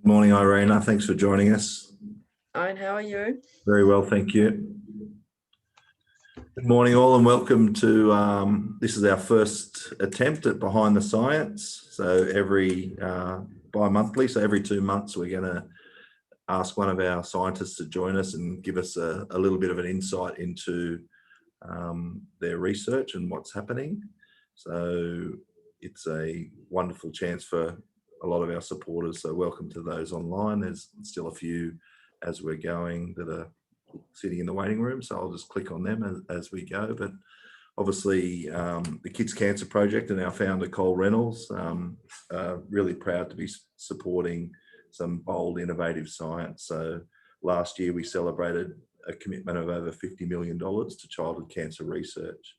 Morning, Irina. Thanks for joining us. Owen, how are you? Very well, thank you. Good morning, all, and welcome to this is our first attempt at Behind the Science. So every bi-monthly, so every 2 months, we're going to ask one of our scientists to join us and give us a little bit of an insight into their research and what's happening. So it's a wonderful chance for a lot of our supporters. So welcome to those online. There's still a few as we're going that are sitting in the waiting room. So I'll just click on them as we go. But obviously the Kids Cancer Project and our founder, Cole Reynolds, are really proud to be supporting some bold, innovative science. So last year we celebrated a commitment of over $50 million to childhood cancer research.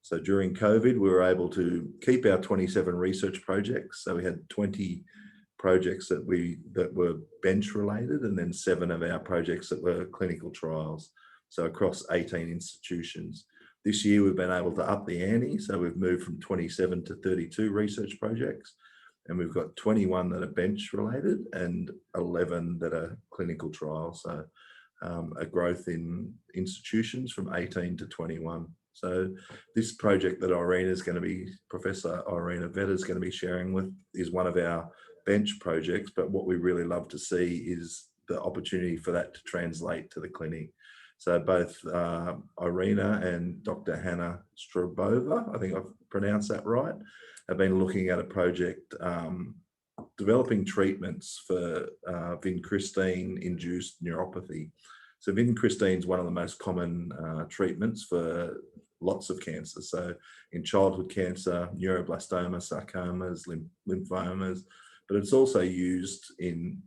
So during COVID, we were able to keep our 27 research projects. So we had 20 projects that were bench related, and then 7 of our projects that were clinical trials. So across 18 institutions. This year, we've been able to up the ante. So we've moved from 27 to 32 research projects, and we've got 21 that are bench related and 11 that are clinical trials. So a growth in institutions from 18 to 21. So this project that Professor Irina Vetter is going to be sharing with is one of our bench projects, but what we really love to see is the opportunity for that to translate to the clinic. So both Irina and Dr. Hannah Strabova, I think I've pronounced that right, have been looking at a project developing treatments for Vincristine-induced neuropathy. So vincristine is one of the most common treatments for lots of cancers. So in childhood cancer, neuroblastoma, sarcomas, lymphomas, but it's also used in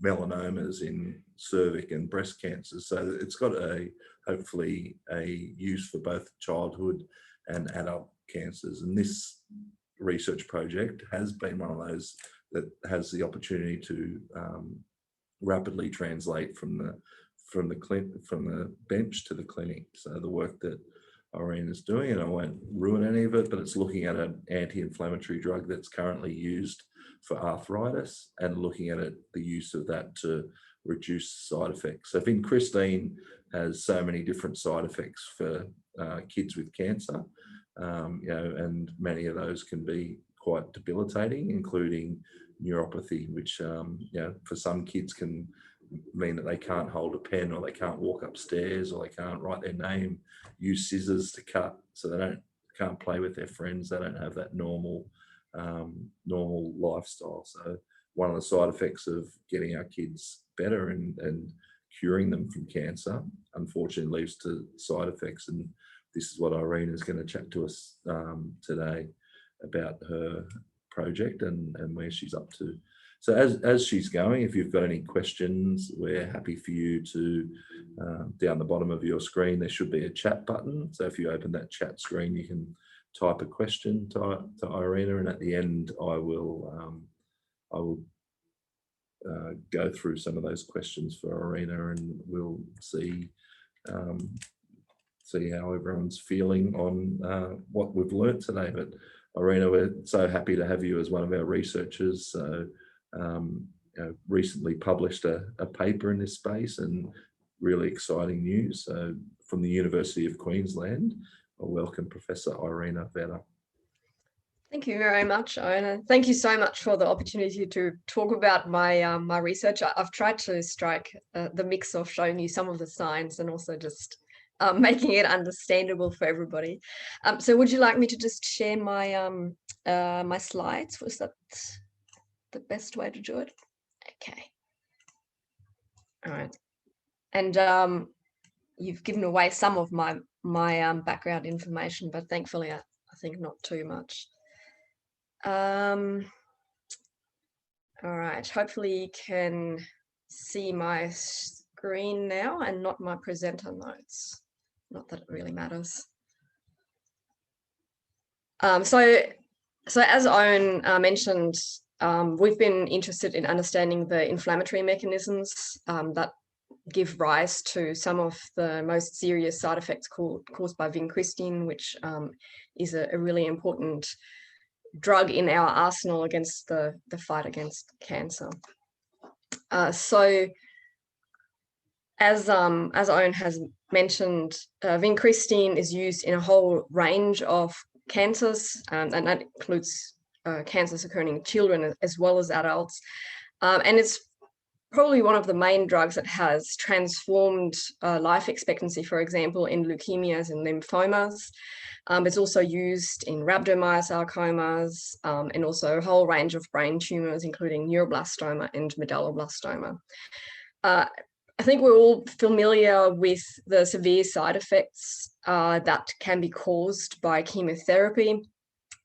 melanomas, in cervix and breast cancers. So it's got hopefully a use for both childhood and adult cancers. And this research project has been one of those that has the opportunity to rapidly translate from the bench to the clinic. So the work that Irina is doing, and I won't ruin any of it, but it's looking at an anti-inflammatory drug that's currently used for arthritis and looking at the use of that to reduce side effects. So vincristine has so many different side effects for kids with cancer, and many of those can be quite debilitating, including neuropathy, which for some kids can mean that they can't hold a pen, or they can't walk upstairs, or they can't write their name, use scissors to cut, so they can't play with their friends. They don't have that normal lifestyle. So one of the side effects of getting our kids better and curing them from cancer, unfortunately, leads to side effects. And this is what Irina is going to chat to us today about her project and where she's up to. So as she's going, if you've got any questions, we're happy for you to, down the bottom of your screen, there should be a chat button. So if you open that chat screen, you can type a question to Irina, and at the end, I will go through some of those questions for Irina, and we'll see how everyone's feeling on what we've learnt today. But Irina, we're so happy to have you as one of our researchers. So recently published a paper in this space, and really exciting news. So from the University of Queensland, I welcome Professor Irina Vetter. Thank you very much, Owen. Thank you so much for the opportunity to talk about my my research. I've tried to strike the mix of showing you some of the science and also just making it understandable for everybody. So would you like me to just share my my slides? Was that the best way to do it? Okay. All right. And you've given away some of my background information, but thankfully I think not too much. All right, hopefully you can see my screen now and not my presenter notes. Not that it really matters. So as Owen mentioned, we've been interested in understanding the inflammatory mechanisms that give rise to some of the most serious side effects caused by vincristine, which is a really important drug in our arsenal against the fight against cancer. So as Owen has mentioned, vincristine is used in a whole range of cancers, and that includes cancers occurring in children as well as adults. And it's probably one of the main drugs that has transformed life expectancy, for example, in leukemias and lymphomas. It's also used in rhabdomyosarcomas and also a whole range of brain tumors, including neuroblastoma and medulloblastoma. I think we're all familiar with the severe side effects that can be caused by chemotherapy.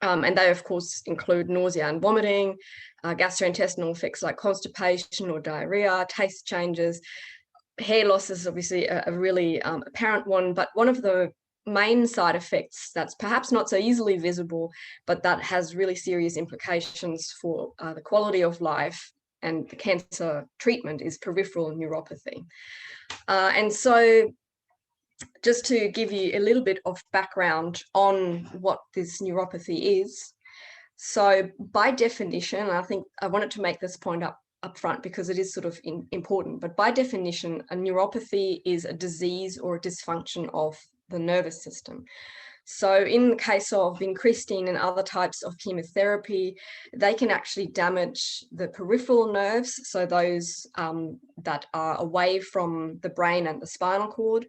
And they, of course, include nausea and vomiting, gastrointestinal effects like constipation or diarrhea, taste changes. Hair loss is obviously a really apparent one, but one of the main side effects that's perhaps not so easily visible, but that has really serious implications for the quality of life and the cancer treatment is peripheral neuropathy. And so just to give you a little bit of background on what this neuropathy is. So by definition, I think I wanted to make this point up front because it is sort of important, but by definition, a neuropathy is a disease or a dysfunction of the nervous system. So in the case of vincristine and other types of chemotherapy, they can actually damage the peripheral nerves, so those that are away from the brain and the spinal cord.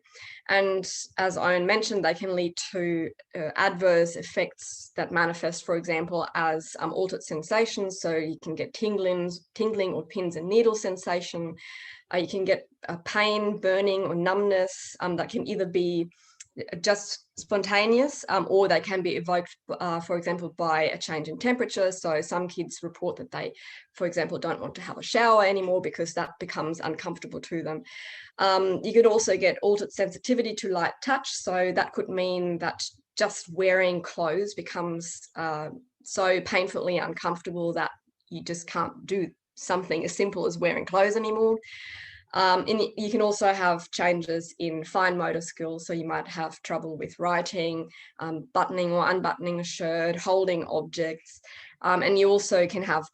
And as Owen mentioned, they can lead to adverse effects that manifest, for example, as altered sensations. So you can get tingling or pins and needle sensation. You can get pain, burning, or numbness that can either be just spontaneous, or they can be evoked, for example, by a change in temperature. So some kids report that they, for example, don't want to have a shower anymore because that becomes uncomfortable to them. You could also get altered sensitivity to light touch. So that could mean that just wearing clothes becomes so painfully uncomfortable that you just can't do something as simple as wearing clothes anymore. You can also have changes in fine motor skills. So you might have trouble with writing, buttoning or unbuttoning a shirt, holding objects. And you also can have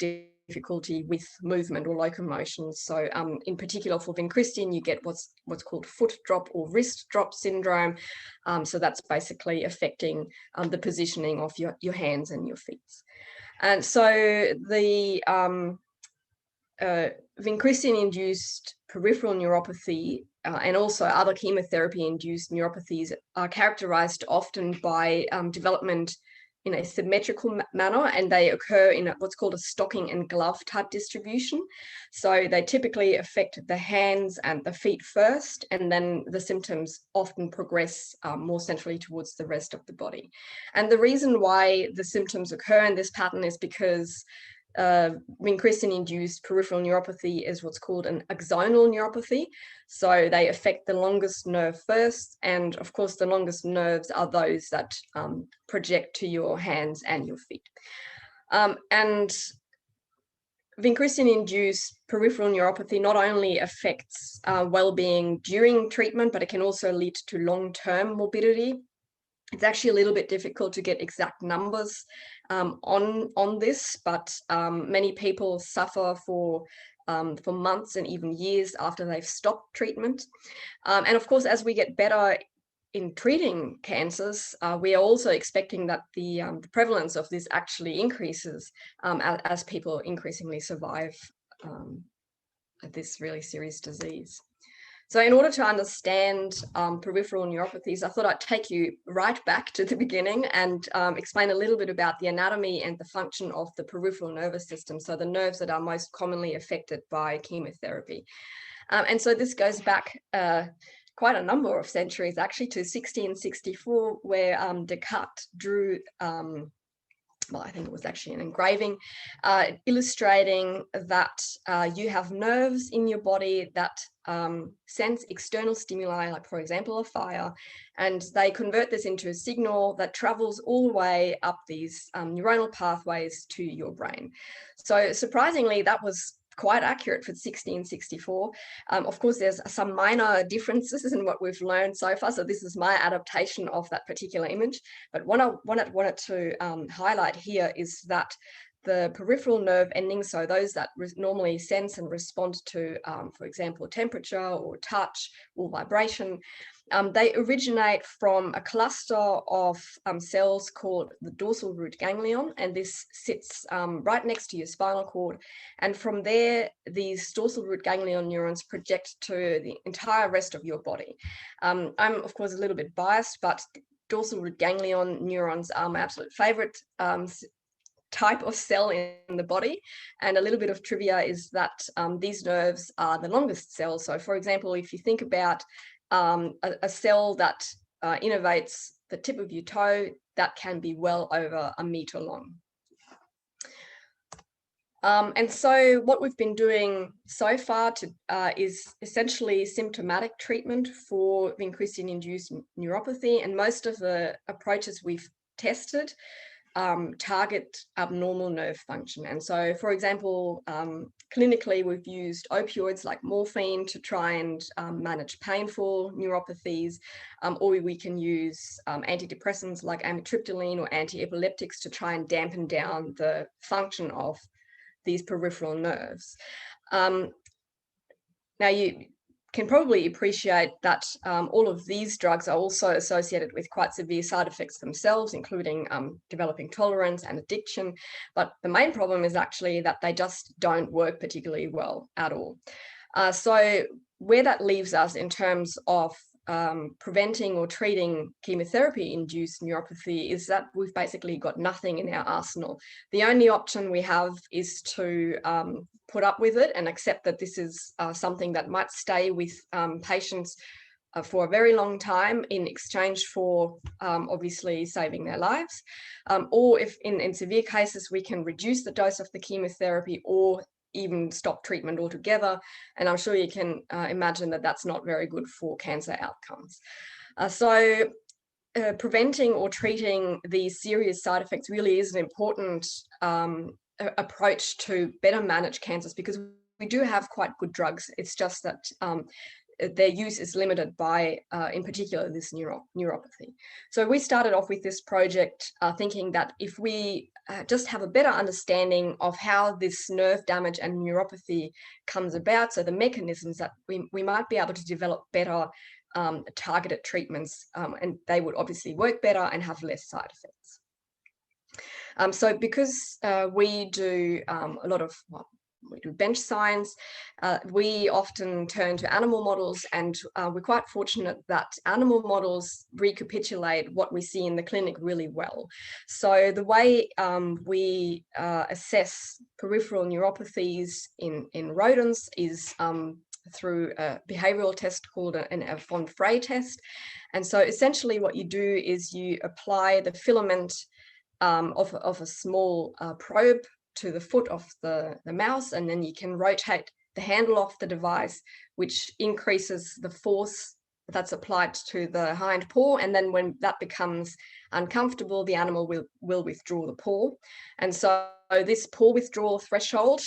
difficulty with movement or locomotion. So in particular for vincristine, you get what's called foot drop or wrist drop syndrome. So that's basically affecting the positioning of your hands and your feet. And so the vincristine-induced peripheral neuropathy and also other chemotherapy-induced neuropathies are characterized often by development in a symmetrical manner, and they occur in what's called a stocking and glove type distribution. So they typically affect the hands and the feet first, and then the symptoms often progress more centrally towards the rest of the body. And the reason why the symptoms occur in this pattern is because vincristine-induced peripheral neuropathy is what's called an axonal neuropathy. So they affect the longest nerve first, and of course the longest nerves are those that project to your hands and your feet. And vincristine-induced peripheral neuropathy not only affects well-being during treatment, but it can also lead to long-term morbidity. It's actually a little bit difficult to get exact numbers on this, but many people suffer for months and even years after they've stopped treatment. And of course, as we get better in treating cancers, we are also expecting that the prevalence of this actually increases as people increasingly survive this really serious disease. So in order to understand peripheral neuropathies, I thought I'd take you right back to the beginning and explain a little bit about the anatomy and the function of the peripheral nervous system, so the nerves that are most commonly affected by chemotherapy. And so this goes back quite a number of centuries, actually, to 1664, where Descartes drew well, I think it was actually an engraving, illustrating that you have nerves in your body that sense external stimuli, like, for example, a fire, and they convert this into a signal that travels all the way up these neuronal pathways to your brain. So surprisingly, that was quite accurate for 1664. Of course, there's some minor differences in what we've learned so far. So this is my adaptation of that particular image. But what I wanted to highlight here is that the peripheral nerve endings, so those that normally sense and respond to, for example, temperature or touch or vibration, they originate from a cluster of cells called the dorsal root ganglion, and this sits right next to your spinal cord. And from there, these dorsal root ganglion neurons project to the entire rest of your body. I'm, of course, a little bit biased, but dorsal root ganglion neurons are my absolute favorite type of cell in the body. And a little bit of trivia is that these nerves are the longest cells. So for example, if you think about a cell that innervates the tip of your toe, that can be well over 1 meter long. And so what we've been doing so far is essentially symptomatic treatment for Vincristine-induced neuropathy. And most of the approaches we've tested target abnormal nerve function. And so, for example, clinically, we've used opioids like morphine to try and manage painful neuropathies, or we can use antidepressants like amitriptyline or anti-epileptics to try and dampen down the function of these peripheral nerves. Now, you can probably appreciate that all of these drugs are also associated with quite severe side effects themselves, including developing tolerance and addiction. But the main problem is actually that they just don't work particularly well at all. So where that leaves us in terms of preventing or treating chemotherapy-induced neuropathy is that we've basically got nothing in our arsenal. The only option we have is to put up with it and accept that this is something that might stay with patients for a very long time in exchange for obviously saving their lives. Or if in severe cases, we can reduce the dose of the chemotherapy or even stop treatment altogether. And I'm sure you can imagine that that's not very good for cancer outcomes. So preventing or treating these serious side effects really is an important approach to better manage cancers, because we do have quite good drugs. It's just that their use is limited by, in particular, this neuropathy. So we started off with this project thinking that if we just have a better understanding of how this nerve damage and neuropathy comes about, so the mechanisms, that we might be able to develop better targeted treatments, and they would obviously work better and have less side effects. So because we do a lot of, we do bench science, we often turn to animal models, and we're quite fortunate that animal models recapitulate what we see in the clinic really well. So the way we assess peripheral neuropathies in rodents is through a behavioral test called a von Frey test. And so essentially what you do is you apply the filament of a small probe to the foot of the mouse, and then you can rotate the handle of the device, which increases the force that's applied to the hind paw. And then when that becomes uncomfortable, the animal will withdraw the paw. And so this paw withdrawal threshold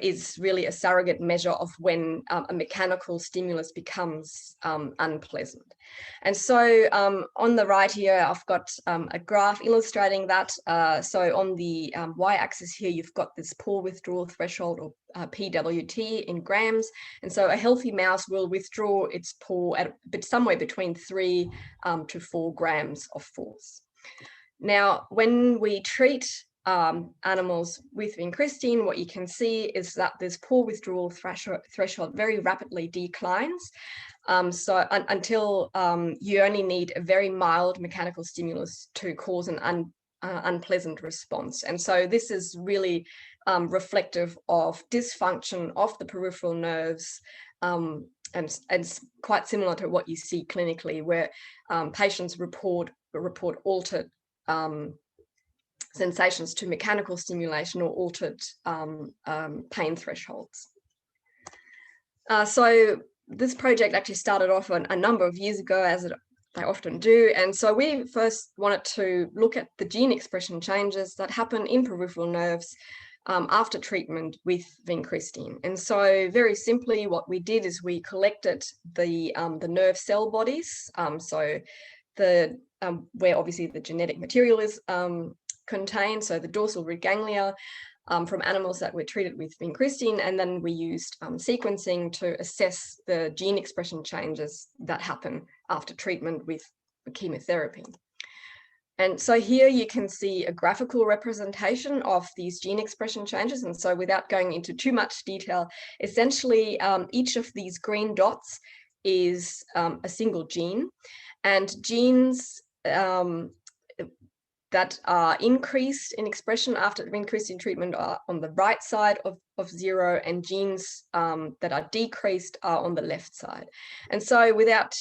is really a surrogate measure of when a mechanical stimulus becomes unpleasant. And so on the right here, I've got a graph illustrating that. So on the y-axis here, you've got this paw withdrawal threshold, or PWT, in grams. And so a healthy mouse will withdraw its paw at somewhere between 3 to 4 grams of force. Now, when we treat animals with vincristine, what you can see is that this paw withdrawal threshold very rapidly declines. So until you only need a very mild mechanical stimulus to cause an unpleasant response. And so this is really reflective of dysfunction of the peripheral nerves, and quite similar to what you see clinically, where patients report altered sensations to mechanical stimulation or altered pain thresholds. So this project actually started off a number of years ago, as they often do. And so we first wanted to look at the gene expression changes that happen in peripheral nerves after treatment with vincristine. And so very simply, what we did is we collected the nerve cell bodies. So where obviously the genetic material is contained, so the dorsal root ganglia, from animals that were treated with vincristine, and then we used sequencing to assess the gene expression changes that happen after treatment with chemotherapy. And so here you can see a graphical representation of these gene expression changes. And so without going into too much detail, essentially each of these green dots is a single gene, and genes that are increased in expression after vincristine treatment are on the right side of 0, and genes that are decreased are on the left side. And so without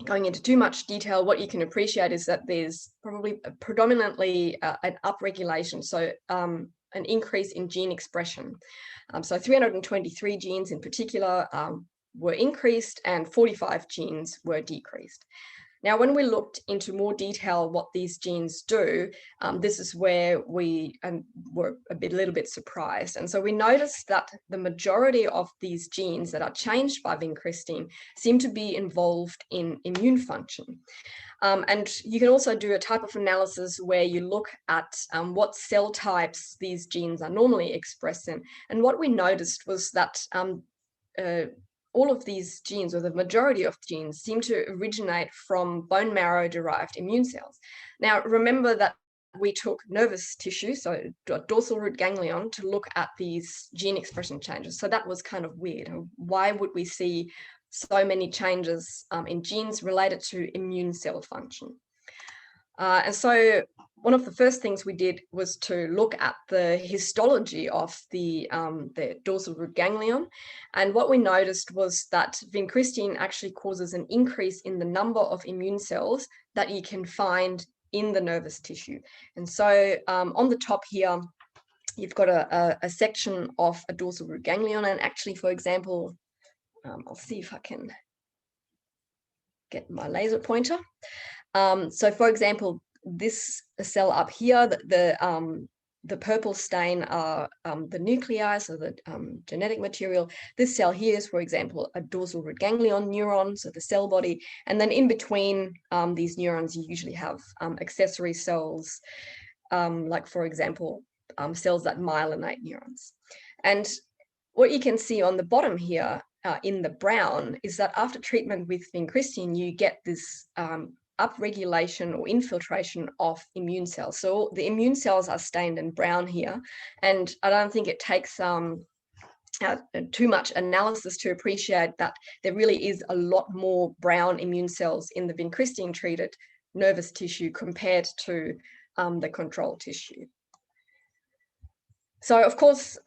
going into too much detail, what you can appreciate is that there's probably predominantly an upregulation, so an increase in gene expression. So 323 genes in particular were increased, and 45 genes were decreased. Now, when we looked into more detail what these genes do, this is where we were a little bit surprised. And so we noticed that the majority of these genes that are changed by vincristine seem to be involved in immune function. And you can also do a type of analysis where you look at what cell types these genes are normally expressed in. And what we noticed was that all of these genes, or the majority of genes, seem to originate from bone marrow derived immune cells. Now, remember that we took nervous tissue, so dorsal root ganglion, to look at these gene expression changes. So that was kind of weird. Why would we see so many changes in genes related to immune cell function? And so one of the first things we did was to look at the histology of the dorsal root ganglion. And what we noticed was that vincristine actually causes an increase in the number of immune cells that you can find in the nervous tissue. And so on the top here, you've got a section of a dorsal root ganglion. And actually, for example, I'll see if I can get my laser pointer. So for example, this cell up here, the purple stain are the nuclei, so the genetic material. This cell here is, for example, a dorsal root ganglion neuron, so the cell body. And then in between these neurons, you usually have accessory cells, like, for example, cells that myelinate neurons. And what you can see on the bottom here in the brown is that after treatment with vincristine, you get this upregulation or infiltration of immune cells. So the immune cells are stained in brown here, and I don't think it takes too much analysis to appreciate that there really is a lot more brown immune cells in the vincristine treated nervous tissue compared to the control tissue. So of course,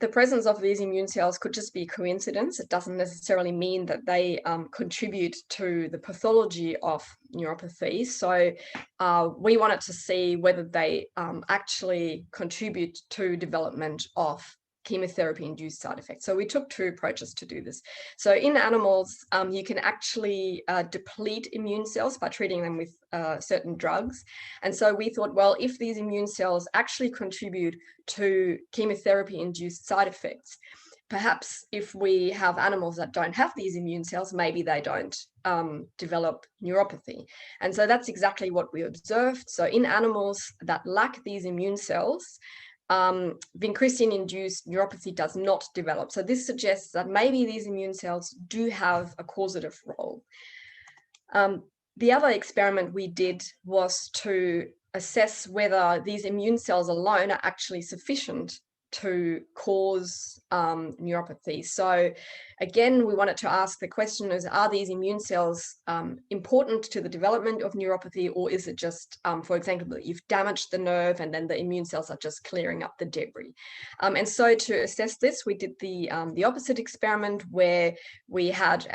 the presence of these immune cells could just be coincidence. It doesn't necessarily mean that they contribute to the pathology of neuropathy. So we wanted to see whether they actually contribute to development of chemotherapy-induced side effects. So we took two approaches to do this. So in animals, you can actually deplete immune cells by treating them with certain drugs. And so we thought, well, if these immune cells actually contribute to chemotherapy-induced side effects, perhaps if we have animals that don't have these immune cells, maybe they don't develop neuropathy. And so that's exactly what we observed. So in animals that lack these immune cells, vincristine-induced neuropathy does not develop. So this suggests that maybe these immune cells do have a causative role. The other experiment we did was to assess whether these immune cells alone are actually sufficient to cause neuropathy. So again, we wanted to ask the question is, are these immune cells important to the development of neuropathy, or is it just, for example, you've damaged the nerve and then the immune cells are just clearing up the debris? And so to assess this, we did the opposite experiment where we had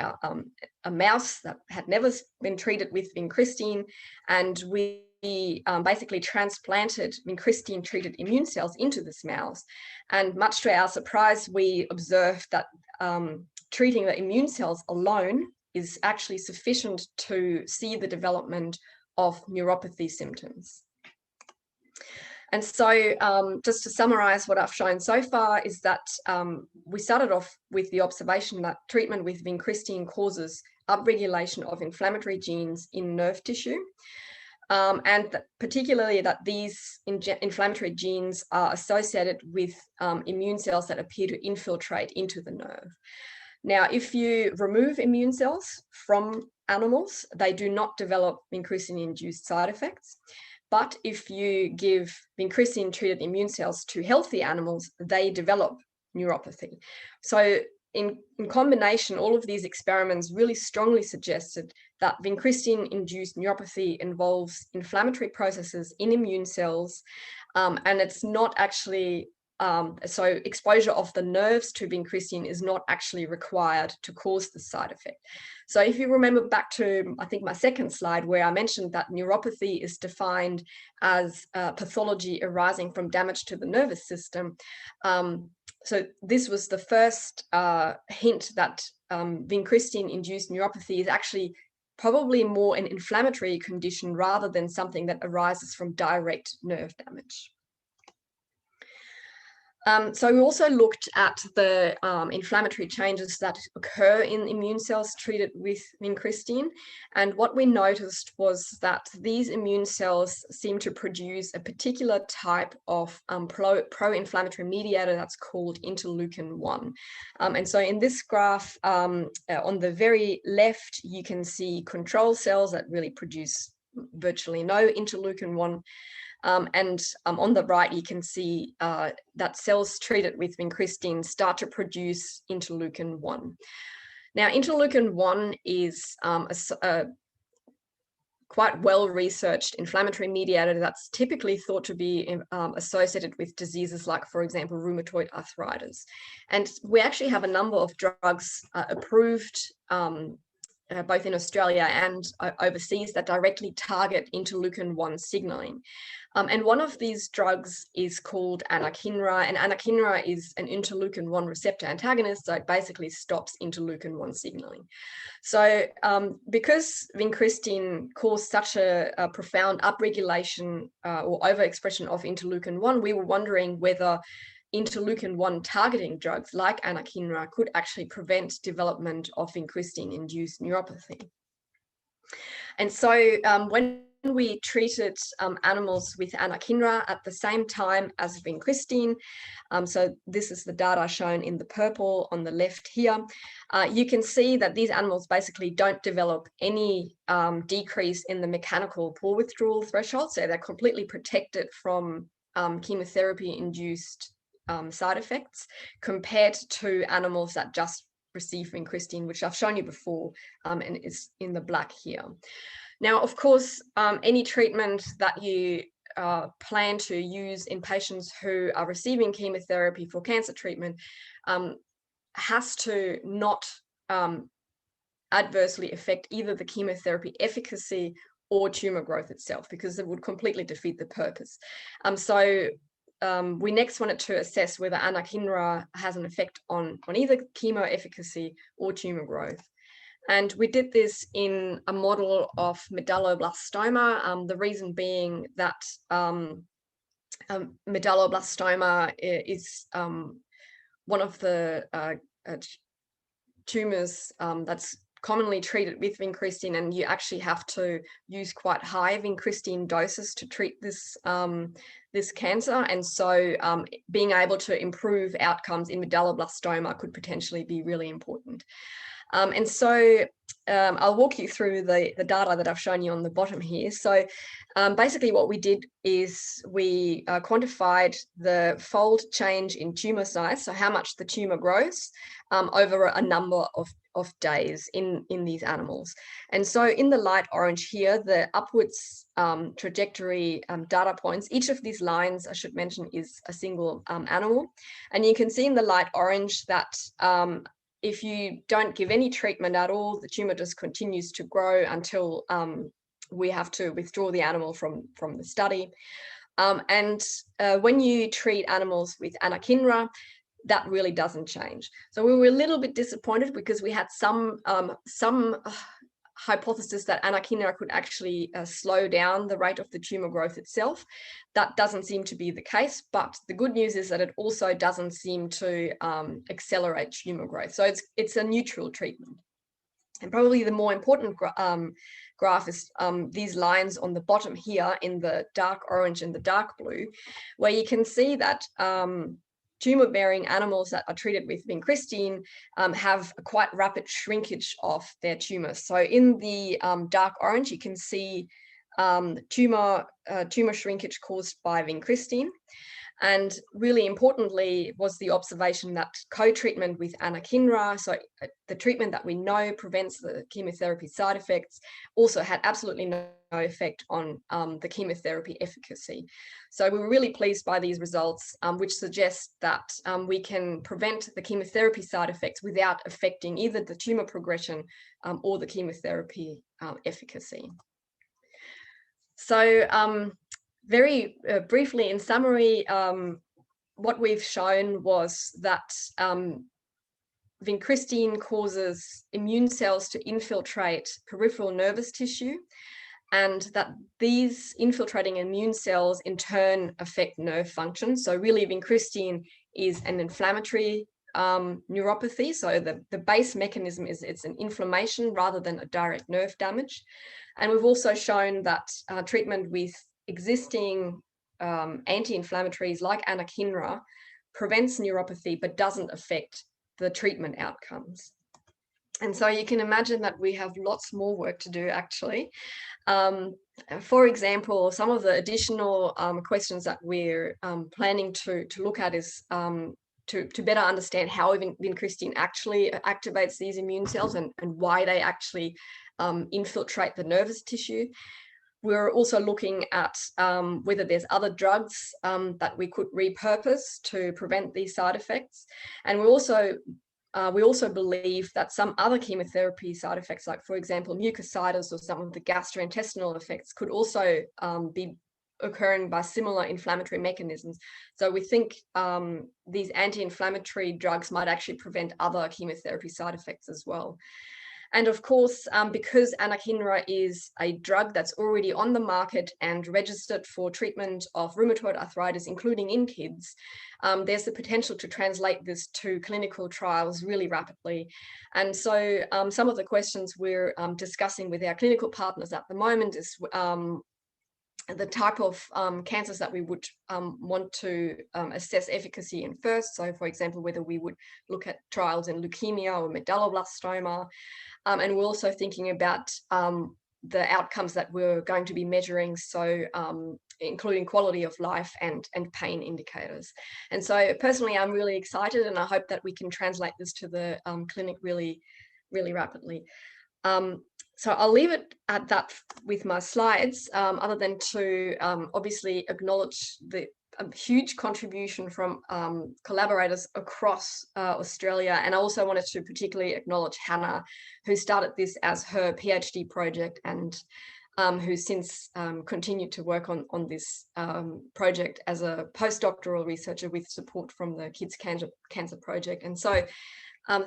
a mouse that had never been treated with vincristine, and we basically transplanted vincristine treated immune cells into this mouse. And much to our surprise, we observed that treating the immune cells alone is actually sufficient to see the development of neuropathy symptoms. And so just to summarize what I've shown so far is that we started off with the observation that treatment with vincristine causes upregulation of inflammatory genes in nerve tissue. particularly that these inflammatory genes are associated with immune cells that appear to infiltrate into the nerve. Now, if you remove immune cells from animals, they do not develop vincristine-induced side effects. But if you give vincristine-treated immune cells to healthy animals, they develop neuropathy. So in combination, all of these experiments really strongly suggested that vincristine-induced neuropathy involves inflammatory processes in immune cells, and it's not actually so exposure of the nerves to vincristine is not actually required to cause the side effect. So if you remember back to, I think, my second slide, where I mentioned that neuropathy is defined as pathology arising from damage to the nervous system. So this was the first hint that vincristine-induced neuropathy is actually probably more an inflammatory condition rather than something that arises from direct nerve damage. So we also looked at the inflammatory changes that occur in immune cells treated with vincristine. And what we noticed was that these immune cells seem to produce a particular type of pro-inflammatory mediator that's called interleukin-1. And so in this graph, on the very left, you can see control cells that really produce virtually no interleukin-1. And on the right, you can see that cells treated with vincristine start to produce interleukin-1. Now, interleukin-1 is a quite well-researched inflammatory mediator that's typically thought to be associated with diseases like, for example, rheumatoid arthritis. And we actually have a number of drugs approved both in Australia and overseas that directly target interleukin-1 signaling. And one of these drugs is called Anakinra, and Anakinra is an interleukin-1 receptor antagonist, so it basically stops interleukin-1 signaling. So because vincristine caused such a profound upregulation or overexpression of interleukin-1, we were wondering whether interleukin-1 targeting drugs like Anakinra could actually prevent development of vincristine-induced neuropathy. And so when we treated animals with Anakinra at the same time as vincristine, so this is the data shown in the purple on the left here, you can see that these animals basically don't develop any decrease in the mechanical pore withdrawal threshold, so they're completely protected from chemotherapy-induced side effects compared to animals that just receive vincristine, which I've shown you before, and is in the black here. Now, of course, any treatment that you plan to use in patients who are receiving chemotherapy for cancer treatment has to not adversely affect either the chemotherapy efficacy or tumor growth itself, because it would completely defeat the purpose. We next wanted to assess whether Anakinra has an effect on either chemo efficacy or tumor growth. And we did this in a model of medulloblastoma, the reason being that medulloblastoma is one of the tumors that's commonly treated with vincristine, and you actually have to use quite high vincristine doses to treat this this cancer. And so being able to improve outcomes in medulloblastoma could potentially be really important. And so I'll walk you through the data that I've shown you on the bottom here. So basically what we did is we quantified the fold change in tumor size, so how much the tumor grows over a number of days in these animals. And so in the light orange here, the upwards trajectory data points, each of these lines, I should mention, is a single animal. And you can see in the light orange that if you don't give any treatment at all, the tumor just continues to grow until we have to withdraw the animal from the study. And when you treat animals with Anakinra, that really doesn't change. So we were a little bit disappointed because we had some hypothesis that Anakinra could actually slow down the rate of the tumor growth itself. That doesn't seem to be the case, but the good news is that it also doesn't seem to accelerate tumor growth. So it's a neutral treatment. And probably the more important graph is these lines on the bottom here in the dark orange and the dark blue, where you can see that tumor-bearing animals that are treated with vincristine have a quite rapid shrinkage of their tumors. So in the dark orange, you can see tumor shrinkage caused by vincristine. And really importantly was the observation that co-treatment with Anakinra, so the treatment that we know prevents the chemotherapy side effects, also had absolutely no effect on the chemotherapy efficacy. So we were really pleased by these results, which suggest that we can prevent the chemotherapy side effects without affecting either the tumor progression or the chemotherapy efficacy. So very briefly, in summary, what we've shown was that vincristine causes immune cells to infiltrate peripheral nervous tissue, and that these infiltrating immune cells in turn affect nerve function. So really, vincristine is an inflammatory neuropathy. So the base mechanism is it's an inflammation rather than a direct nerve damage. And we've also shown that treatment with existing anti-inflammatories like Anakinra prevents neuropathy but doesn't affect the treatment outcomes. And so you can imagine that we have lots more work to do, actually. For example, some of the additional questions that we're planning to look at is to better understand how vincristine actually activates these immune cells and why they actually infiltrate the nervous tissue. We're also looking at whether there's other drugs that we could repurpose to prevent these side effects. And we also believe that some other chemotherapy side effects, like for example, mucositis or some of the gastrointestinal effects, could also be occurring by similar inflammatory mechanisms. So we think these anti-inflammatory drugs might actually prevent other chemotherapy side effects as well. And of course, because Anakinra is a drug that's already on the market and registered for treatment of rheumatoid arthritis, including in kids, there's the potential to translate this to clinical trials really rapidly. And so some of the questions we're discussing with our clinical partners at the moment is the type of cancers that we would want to assess efficacy in first. So for example, whether we would look at trials in leukemia or medulloblastoma. And we're also thinking about the outcomes that we're going to be measuring, so including quality of life and pain indicators. And so personally, I'm really excited, and I hope that we can translate this to the clinic really, really rapidly. So I'll leave it at that with my slides, other than to obviously acknowledge the huge contribution from collaborators across Australia. And I also wanted to particularly acknowledge Hannah, who started this as her PhD project and who since continued to work on this project as a postdoctoral researcher with support from the Kids Cancer Project. And so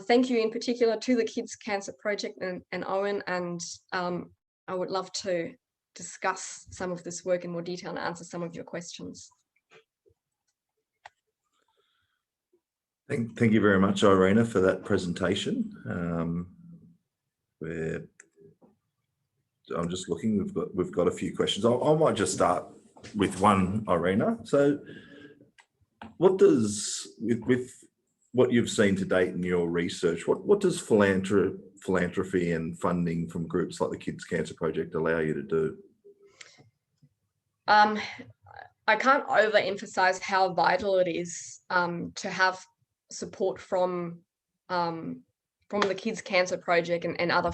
thank you in particular to the Kids Cancer Project and Owen, and I would love to discuss some of this work in more detail and answer some of your questions. Thank you very much, Irina, for that presentation. I'm just looking, we've got a few questions. I might just start with one, Irina. So what does, with what you've seen to date in your research, what does philanthropy and funding from groups like the Kids Cancer Project allow you to do? I can't overemphasize how vital it is to have support from the Kids Cancer Project and other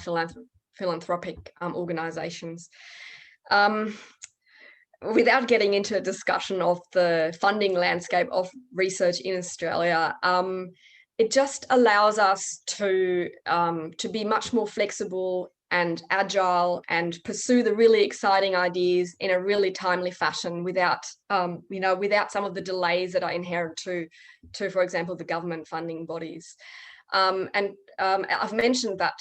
philanthropic organizations. Without getting into a discussion of the funding landscape of research in Australia, it just allows us to be much more flexible and agile and pursue the really exciting ideas in a really timely fashion without without some of the delays that are inherent to for example, the government funding bodies. I've mentioned that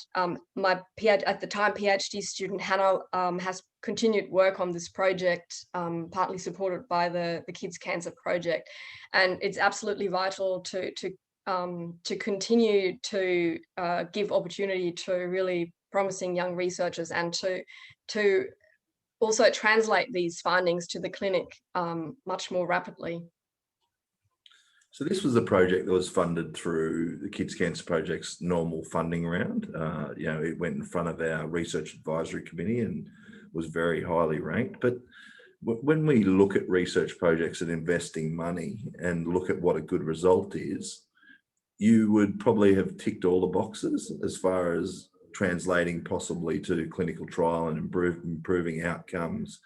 my at the time PhD student Hannah has continued work on this project, partly supported by the Kids Cancer Project, and it's absolutely vital to continue to give opportunity to really promising young researchers and to to also translate these findings to the clinic much more rapidly. So this was a project that was funded through the Kids Cancer Project's normal funding round. It went in front of our research advisory committee and was very highly ranked. But when we look at research projects and investing money and look at what a good result is, you would probably have ticked all the boxes as far as translating possibly to clinical trial and improving outcomes.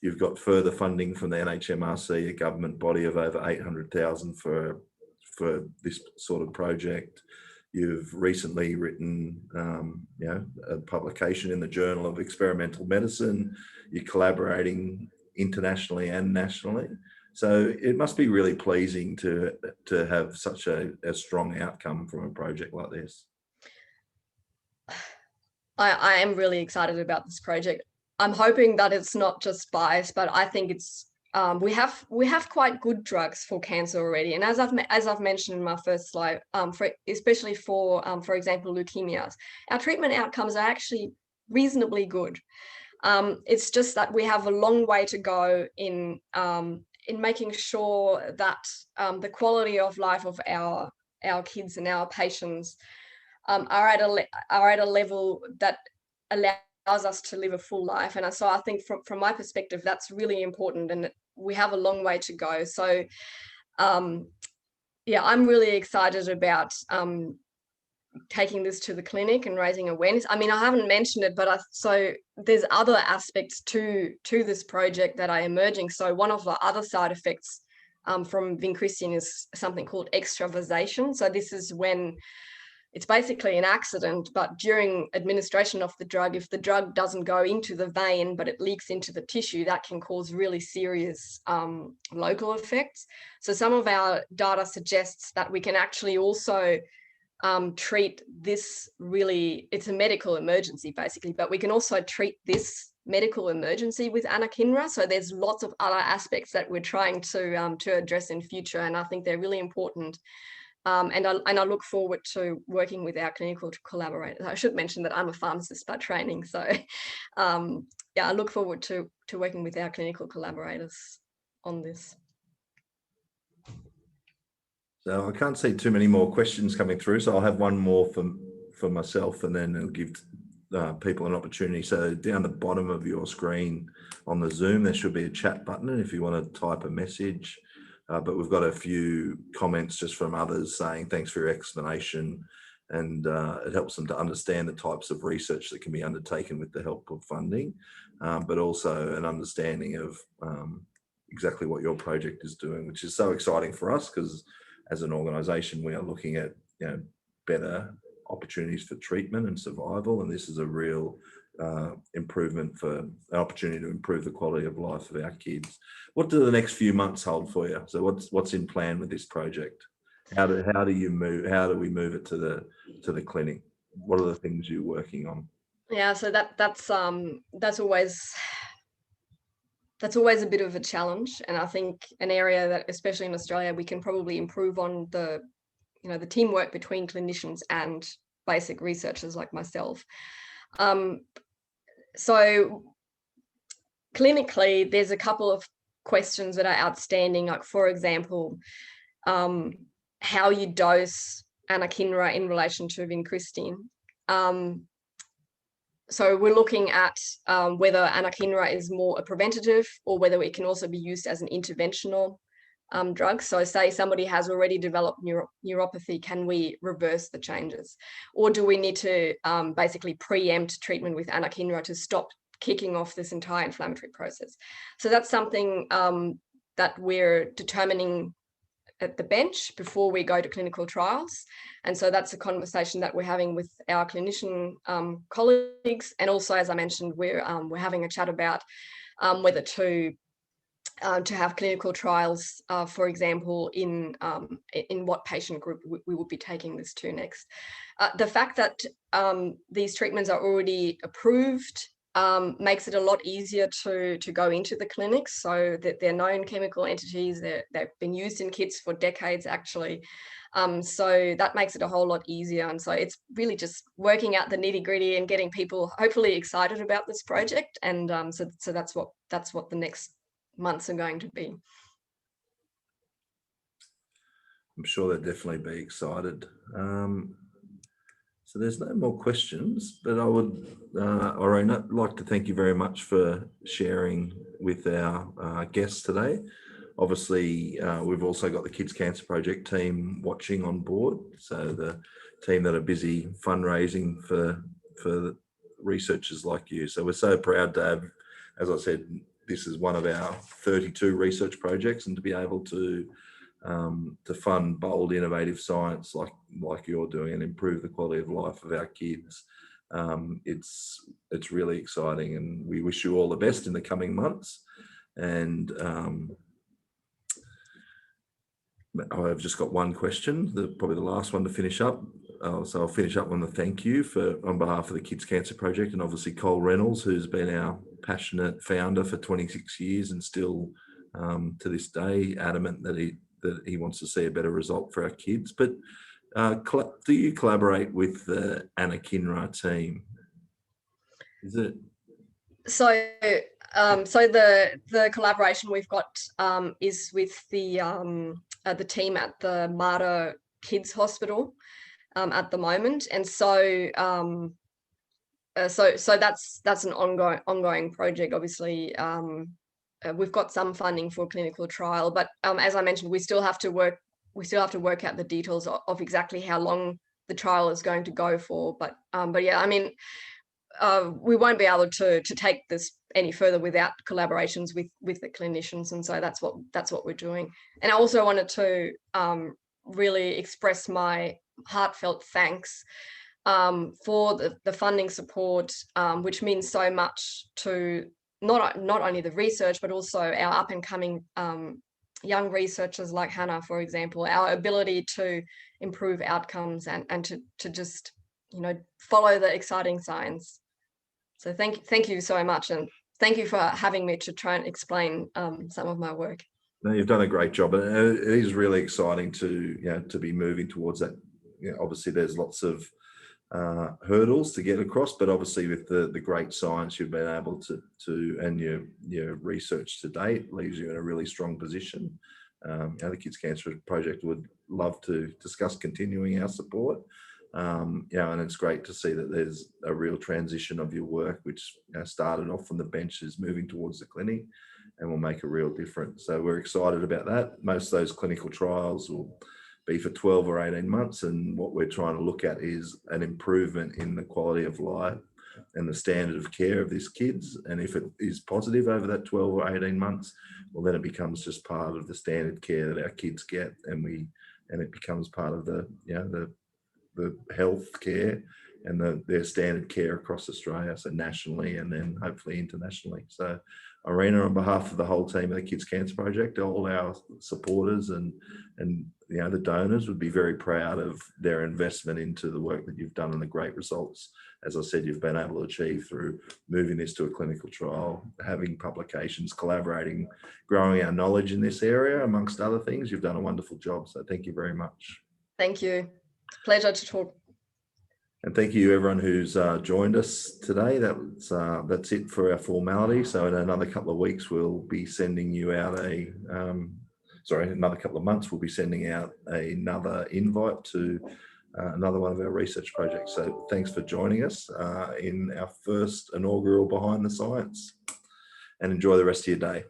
You've got further funding from the NHMRC, a government body of over 800,000 for this sort of project. You've recently written, a publication in the Journal of Experimental Medicine. You're collaborating internationally and nationally. So it must be really pleasing to have such a strong outcome from a project like this. I am really excited about this project. I'm hoping that it's not just bias, but I think it's we have quite good drugs for cancer already. And as I've mentioned in my first slide, especially for example, leukemias, our treatment outcomes are actually reasonably good. It's just that we have a long way to go in making sure that the quality of life of our kids and our patients are at a level that allows us to live a full life. And so I think from my perspective, that's really important, and we have a long way to go. So I'm really excited about taking this to the clinic and raising awareness. I mean, I haven't mentioned it, but so there's other aspects to this project that are emerging. So one of the other side effects from vincristine is something called extravasation. So this is when it's basically an accident, but during administration of the drug, if the drug doesn't go into the vein, but it leaks into the tissue, that can cause really serious local effects. So some of our data suggests that we can actually also treat this it's a medical emergency basically, but we can also treat this medical emergency with Anakinra. So there's lots of other aspects that we're trying to address in future, and I think they're really important. And I look forward to working with our clinical collaborators. I should mention that I'm a pharmacist by training, so I look forward to working with our clinical collaborators on this. So I can't see too many more questions coming through, so I'll have one more for myself, and then it'll give people an opportunity. So down the bottom of your screen on the Zoom, there should be a chat button, and if you want to type a message. But we've got a few comments just from others saying thanks for your explanation, and it helps them to understand the types of research that can be undertaken with the help of funding, but also an understanding of exactly what your project is doing, which is so exciting for us, because as an organisation we are looking at better opportunities for treatment and survival, and this is a real improvement, for an opportunity to improve the quality of life of our kids. What do the next few months hold for you? So what's in plan with this project? How do we move it to the clinic? What are the things you're working on? Yeah, so that's always a bit of a challenge, and I think an area that, especially in Australia, we can probably improve on the teamwork between clinicians and basic researchers like myself. So clinically, there's a couple of questions that are outstanding, like, for example, how you dose Anakinra in relation to vincristine. So we're looking at whether Anakinra is more a preventative or whether it can also be used as an interventional drug. So say somebody has already developed neuropathy, can we reverse the changes? Or do we need to basically preempt treatment with Anakinra to stop kicking off this entire inflammatory process? So that's something that we're determining at the bench before we go to clinical trials. And so that's a conversation that we're having with our clinician colleagues. And also, as I mentioned, we're having a chat about whether to have clinical trials, for example, in what patient group we will be taking this to next. The fact that these treatments are already approved makes it a lot easier to go into the clinics, so that they're known chemical entities. They've been used in kids for decades, actually. So that makes it a whole lot easier. And so it's really just working out the nitty gritty and getting people hopefully excited about this project. And so that's what the next months are going to be. I'm sure they'll definitely be excited. So there's no more questions, but I would, Irina, like to thank you very much for sharing with our guests today. Obviously, we've also got the Kids Cancer Project team watching on board. So the team that are busy fundraising for researchers like you. So we're so proud to have, as I said, this is one of our 32 research projects, and to be able to fund bold, innovative science like you're doing and improve the quality of life of our kids. It's really exciting, and we wish you all the best in the coming months. And I've just got one question, probably the last one to finish up. So I'll finish up on the thank you on behalf of the Kids Cancer Project, and obviously Cole Reynolds, who's been our passionate founder for 26 years and still to this day adamant that he wants to see a better result for our kids. But do you collaborate with the Anakinra team? Is it? So the collaboration we've got is with the team at the Mater Kids Hospital at the moment, and so that's an ongoing project. Obviously, we've got some funding for clinical trial, but as I mentioned, we still have to work out the details of exactly how long the trial is going to go for. But yeah, I mean, we won't be able to take this any further without collaborations with the clinicians, and so that's what we're doing. And I also wanted to really express my heartfelt thanks for the funding support, which means so much to not only the research, but also our up and coming young researchers like Hannah, for example. Our ability to improve outcomes and to just, follow the exciting science. So thank you so much, and thank you for having me to try and explain some of my work. No, you've done a great job, and it is really exciting to be moving towards that. Obviously, there's lots of hurdles to get across, but obviously with the great science you've been able to and your research to date leaves you in a really strong position. The Kids Cancer Project would love to discuss continuing our support. And it's great to see that there's a real transition of your work, which started off from the bench, is moving towards the clinic and will make a real difference. So we're excited about that. Most of those clinical trials will be for 12 or 18 months. And what we're trying to look at is an improvement in the quality of life and the standard of care of these kids. And if it is positive over that 12 or 18 months, well, then it becomes just part of the standard care that our kids get. And it becomes part of the health care and their standard care across Australia, so nationally and then hopefully internationally. So Irina, on behalf of the whole team of the Kids Cancer Project, all our supporters and the donors would be very proud of their investment into the work that you've done and the great results, as I said, you've been able to achieve through moving this to a clinical trial, having publications, collaborating, growing our knowledge in this area, amongst other things. You've done a wonderful job. So thank you very much. Thank you. It's a pleasure to talk. And thank you everyone who's joined us today. That's it for our formality. So in another couple of weeks, we'll be sending you out another couple of months, we'll be sending out another invite to another one of our research projects. So thanks for joining us in our first inaugural Behind the Science, and enjoy the rest of your day.